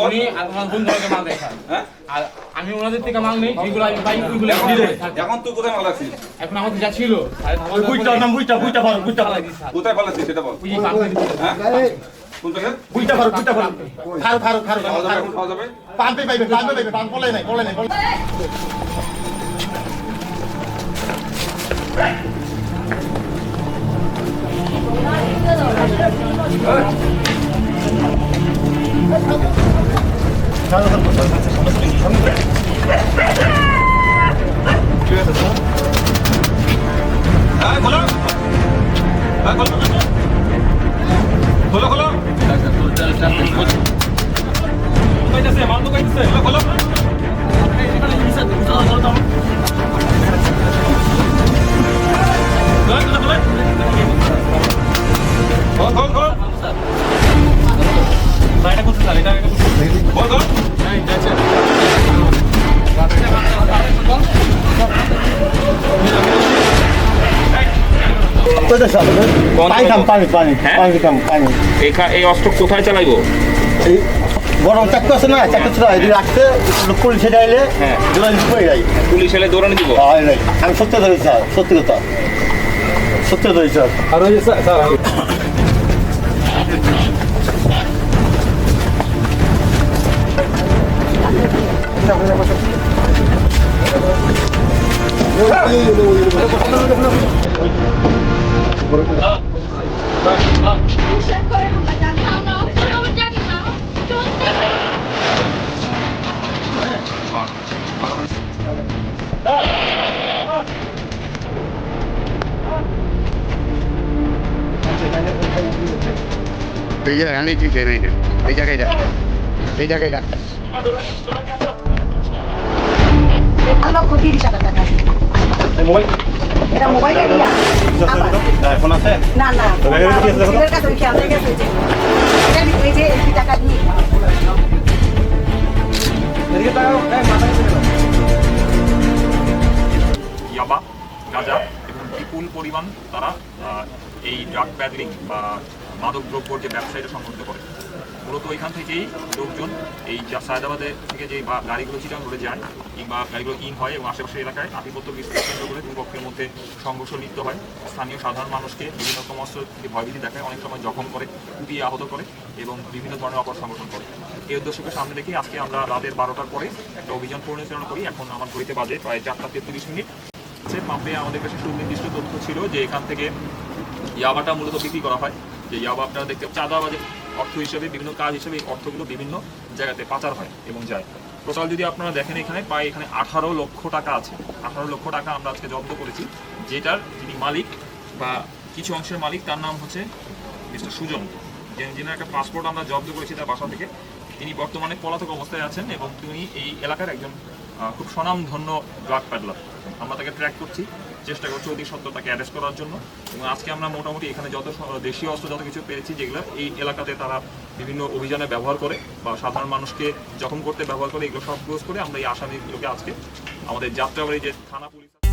উনি আমার বন্ধুকে মাল দেয় হ্যাঁ আর আমি ওনাদের থেকে মাল নেই যেগুলো আমি পাই ওইগুলো এখন তুই কোথায় মাল রাখছিস এখন আমাদের যা ছিল কোথায় পালাচ্ছিস সেটা বল হ্যাঁ কোন জায়গায় এখন খাওয়া যাবে খোলো খোলো কইতাছে মাল তো কইতাছে খোলো এই অস্ত্র কোথায় চালাইবো? গরম চাকু আছে না, চাকু ছিল রাখতে পুলিশ সেটা এলে পুলিশ এলে দৌড়ানি দিব। আমি সত্যি ধরেছি স্যার, সত্যি কথা সত্যি ধরেছি স্যার। আর ওই যে স্যার এটা মোবাইল ফোন আছে না না টাকা দিয়ে ইয়াবা, গাঁজা এবং বিপুল পরিমাণ তারা এই ড্রাগ প্যাডলিং বা মাদক দ্রব্যর যে ব্যবসায়ীরা সংগঠিত করে। মূলত এখান থেকেই লোকজন এই সায়দাবাদে থেকে যে গাড়িগুলো চিটাং করে যায় কিংবা গাড়িগুলো ইন হয় এবং আশেপাশের এলাকায় আধিপত্য বিস্তার কেন্দ্র করে দুপক্ষের মধ্যে সংঘর্ষ লিপ্ত হয়। স্থানীয় সাধারণ মানুষকে বিভিন্ন রকম অস্ত্র ভয়ভীতি দেখায়, অনেক সময় জখম করে, কুপিয়ে আহত করে এবং বিভিন্ন ধরনের অপর সংগঠন করে। এই উদ্দেশ্যকে সামনে রেখে আজকে আমরা রাতের 12টার পরে একটা অভিযান পরিচালনা করি। এখন আমার ঘড়িতে বাজে প্রায় 4:33। পাম্পে আমাদের কাছে সুনির্দিষ্ট তথ্য ছিল যে এখান থেকে ইয়াবাটা মূলত বিক্রি করা হয়। যে ইয়াবা আপনারা দেখতে চাঁদাবাজের অর্থ হিসেবে বিভিন্ন কাজ হিসেবে এই অর্থগুলো বিভিন্ন জায়গাতে পাচার হয় এবং যায়। টোটাল যদি আপনারা দেখেন এখানে প্রায় এখানে 18 লক্ষ টাকা আছে। 18 লক্ষ টাকা আমরা আজকে জব্দ করেছি, যেটার যিনি মালিক বা কিছু অংশের মালিক তার নাম হচ্ছে মিস্টার সুজন, যিনি একটা পাসপোর্ট আমরা জব্দ করেছি তার বাসা থেকে। তিনি বর্তমানে পলাতক অবস্থায় আছেন এবং তিনি এই এলাকার একজন খুব স্বনামধন্য ড্রাগ প্যাডলার। আমরা তাকে ট্র্যাক করছি, চেষ্টা করছি অতি সত্ত্বর তাকে অ্যারেস্ট করার জন্য। এবং আজকে আমরা মোটামুটি এখানে যত দেশীয় অস্ত্র যত কিছু পেরেছি যেগুলো এই এলাকাতে তারা বিভিন্ন অভিযানে ব্যবহার করে বা সাধারণ মানুষকে জখম করতে ব্যবহার করে, এগুলো সব ক্লোজ করে আমরা এই আসামিগুলোকে আজকে আমাদের যাত্রাবাড়ি যে থানা পুলিশ